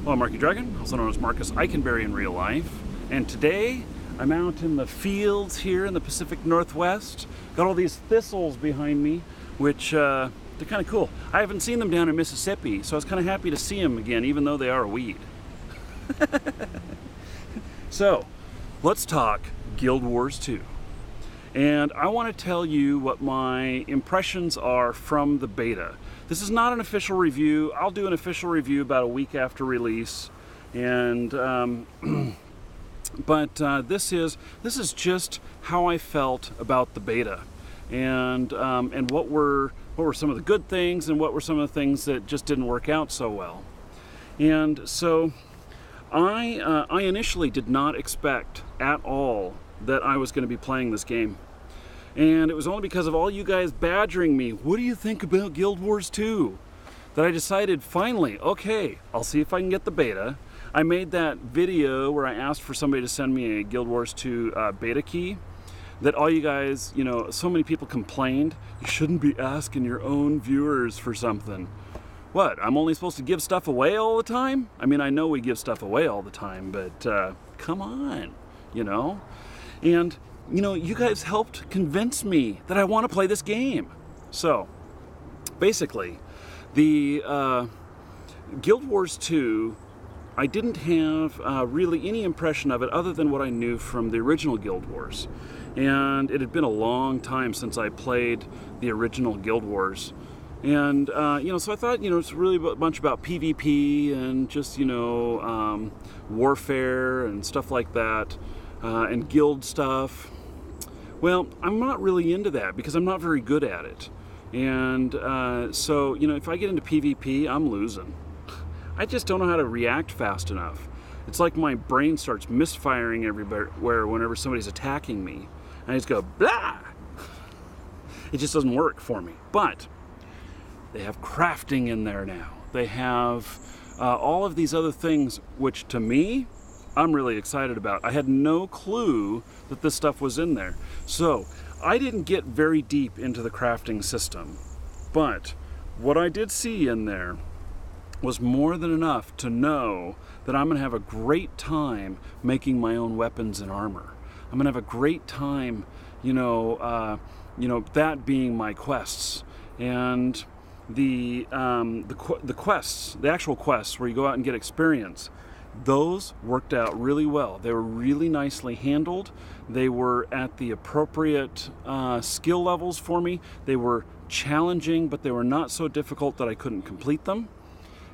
Well, I'm markeedragon, also known as Marcus Eikenberry in real life, and today I'm out in the fields here in the Pacific Northwest. Got all these thistles behind me, which they're kind of cool. I haven't seen them down in Mississippi, so I was kind of happy to see them again, even though they are a weed. So, let's talk Guild Wars 2. And I want to tell you what my impressions are from the beta. This is not an official review. I'll do an official review about a week after release, and but this is just how I felt about the beta, and what were some of the good things and what were some of the things that just didn't work out so well. And so I initially did not expect at all that I was going to be playing this game. And it was only because of all you guys badgering me, what do you think about Guild Wars 2? That I decided finally, okay, I'll see if I can get the beta. I made that video where I asked for somebody to send me a Guild Wars 2 beta key. That all you guys, so many people complained, you shouldn't be asking your own viewers for something. What, I'm only supposed to give stuff away all the time? I mean, I know we give stuff away all the time, but come on, And, you guys helped convince me that I want to play this game. So, basically, the Guild Wars 2, I didn't have really any impression of it other than what I knew from the original Guild Wars. And it had been a long time since I played the original Guild Wars. And, so I thought, it's really a bunch about PvP and just, warfare and stuff like that, and guild stuff. Well, I'm not really into that because I'm not very good at it. And so, if I get into PvP, I'm losing. I just don't know how to react fast enough. It's like my brain starts misfiring everywhere whenever somebody's attacking me. And I just go, blah! It just doesn't work for me. But they have crafting in there now. They have all of these other things, which to me, I'm really excited about. I had no clue that this stuff was in there. So I didn't get very deep into the crafting system, but what I did see in there was more than enough to know that I'm gonna have a great time making my own weapons and armor. I'm gonna have a great time, that being my quests. And the quests, the actual quests where you go out and get experience, those worked out really well. They were really nicely handled. They were at the appropriate skill levels for me. They were challenging, but they were not so difficult that I couldn't complete them.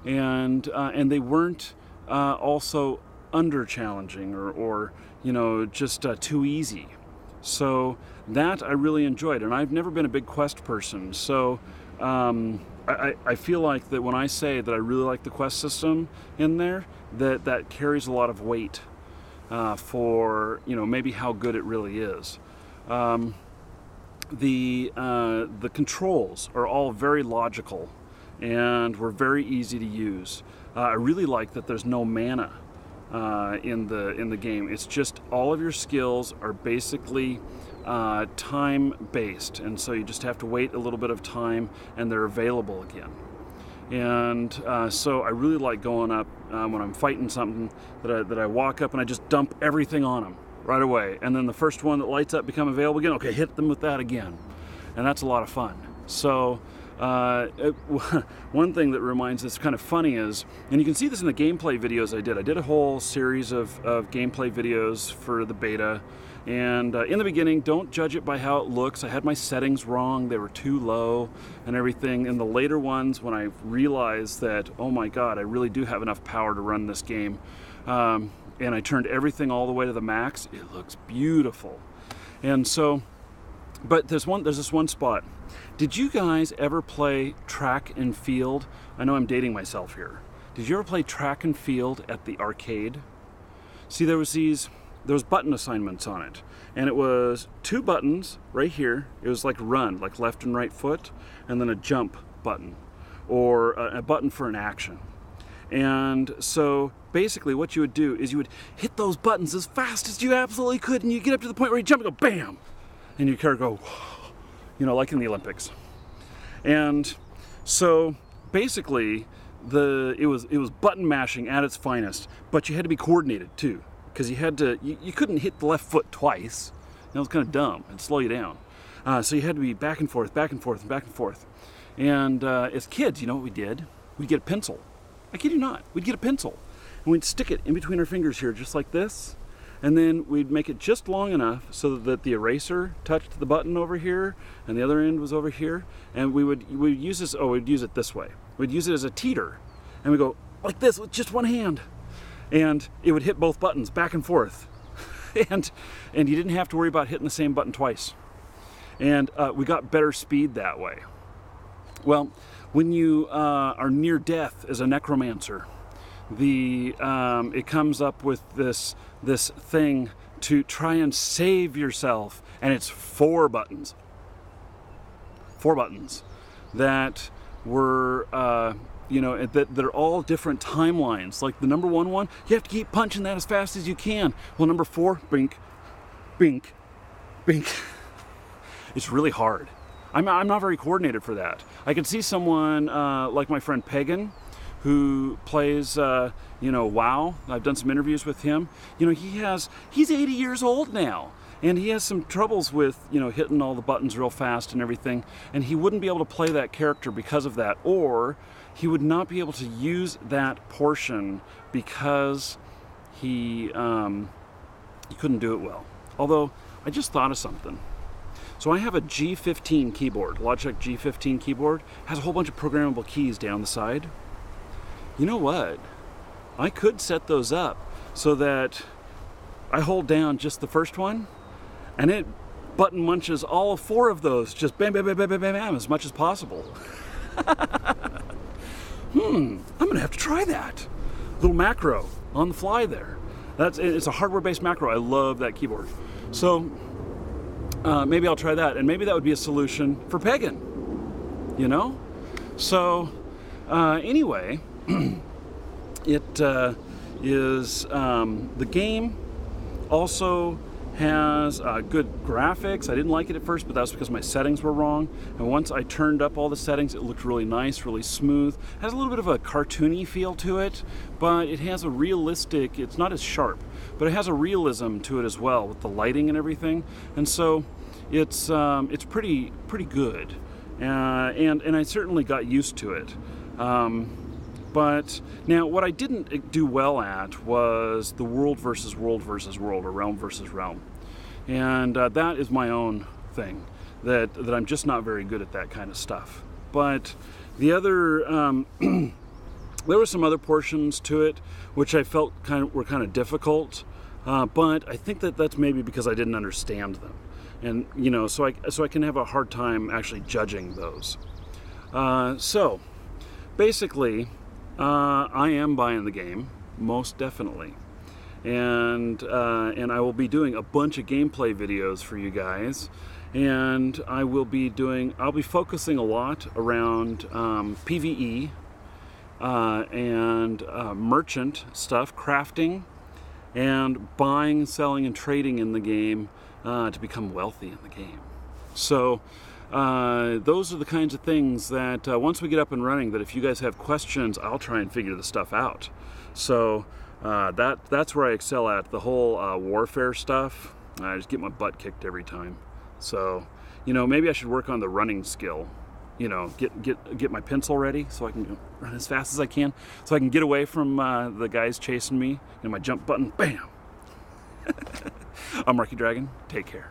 And they weren't also under challenging or just too easy. So that I really enjoyed, and I've never been a big quest person. So I feel like that when I say that I really like the quest system in there, that carries a lot of weight for maybe how good it really is. The controls are all very logical and were very easy to use. I really like that there's no mana in the game. It's just all of your skills are basically time-based, and so you just have to wait a little bit of time and they're available again. And so I really like going up when I'm fighting something that I walk up and I just dump everything on them right away, and then the first one that lights up become available again, okay, hit them with that again, and that's a lot of fun. So one thing that reminds that's kind of funny is, and you can see this in the gameplay videos I did a whole series of gameplay videos for the beta. And in the beginning, don't judge it by how it looks. I had my settings wrong. They were too low and everything. In the later ones, when I realized that, oh my God, I really do have enough power to run this game, and I turned everything all the way to the max, it looks beautiful. And so, but there's this one spot. Did you guys ever play track and field? I know I'm dating myself here. Did you ever play track and field at the arcade? See, there was button assignments on it, and it was 2 buttons right here. It was like run, like left and right foot, and then a jump button, or a button for an action. And so basically what you would do is you would hit those buttons as fast as you absolutely could, and you get up to the point where you jump and go bam, and you kind of go, like in the Olympics. And so basically it was button mashing at its finest, but you had to be coordinated too, because you couldn't hit the left foot twice. That was kind of dumb. It'd slow you down. So you had to be back and forth, back and forth, and back and forth. And as kids, you know what we did? We'd get a pencil. I kid you not. We'd get a pencil, and we'd stick it in between our fingers here, just like this. And then we'd make it just long enough so that the eraser touched the button over here, and the other end was over here. And we'd use this. Oh, we'd use it this way. We'd use it as a teeter, and we go like this with just one hand, and it would hit both buttons back and forth, and you didn't have to worry about hitting the same button twice. And we got better speed that way. Well, when you are near death as a necromancer, it comes up with this thing to try and save yourself, and it's 4 buttons. 4 buttons that were that are all different timelines. Like the number 1 one, you have to keep punching that as fast as you can. Well, number 4, bink, bink, bink. It's really hard. I'm not very coordinated for that. I could see someone like my friend Pagan, who plays WoW. I've done some interviews with him. He's 80 years old now, and he has some troubles with hitting all the buttons real fast and everything, and he wouldn't be able to play that character because of that, or he would not be able to use that portion because he couldn't do it well. Although I just thought of something. So I have a G15 keyboard, Logitech G15 keyboard, has a whole bunch of programmable keys down the side. You know what? I could set those up so that I hold down just the first one, and it button munches all 4 of those, just bam, bam, bam, bam, bam, bam, bam, as much as possible. I'm gonna have to try that. Little macro on the fly there. It's a hardware-based macro. I love that keyboard. So maybe I'll try that, and maybe that would be a solution for Pagan. So anyway. It is the game also has good graphics. I didn't like it at first, but that's because my settings were wrong. And once I turned up all the settings, it looked really nice, really smooth. It has a little bit of a cartoony feel to it, but it has a realistic, it's not as sharp, but it has a realism to it as well with the lighting and everything. And so it's pretty good. And I certainly got used to it. But now what I didn't do well at was the world versus world versus world, or realm versus realm. And that is my own thing, that I'm just not very good at that kind of stuff. But the other, there were some other portions to it which I felt were kind of difficult, but I think that's maybe because I didn't understand them. And so I can have a hard time actually judging those. So basically, I am buying the game, most definitely, and I will be doing a bunch of gameplay videos for you guys, and I'll be focusing a lot around PvE and merchant stuff, crafting, and buying, selling, and trading in the game to become wealthy in the game. So those are the kinds of things that once we get up and running, that if you guys have questions, I'll try and figure the stuff out. So that's where I excel at, the whole warfare stuff. I just get my butt kicked every time. So maybe I should work on the running skill. Get my pencil ready so I can run as fast as I can, so I can get away from the guys chasing me. My jump button, bam. I'm markeedragon. Take care.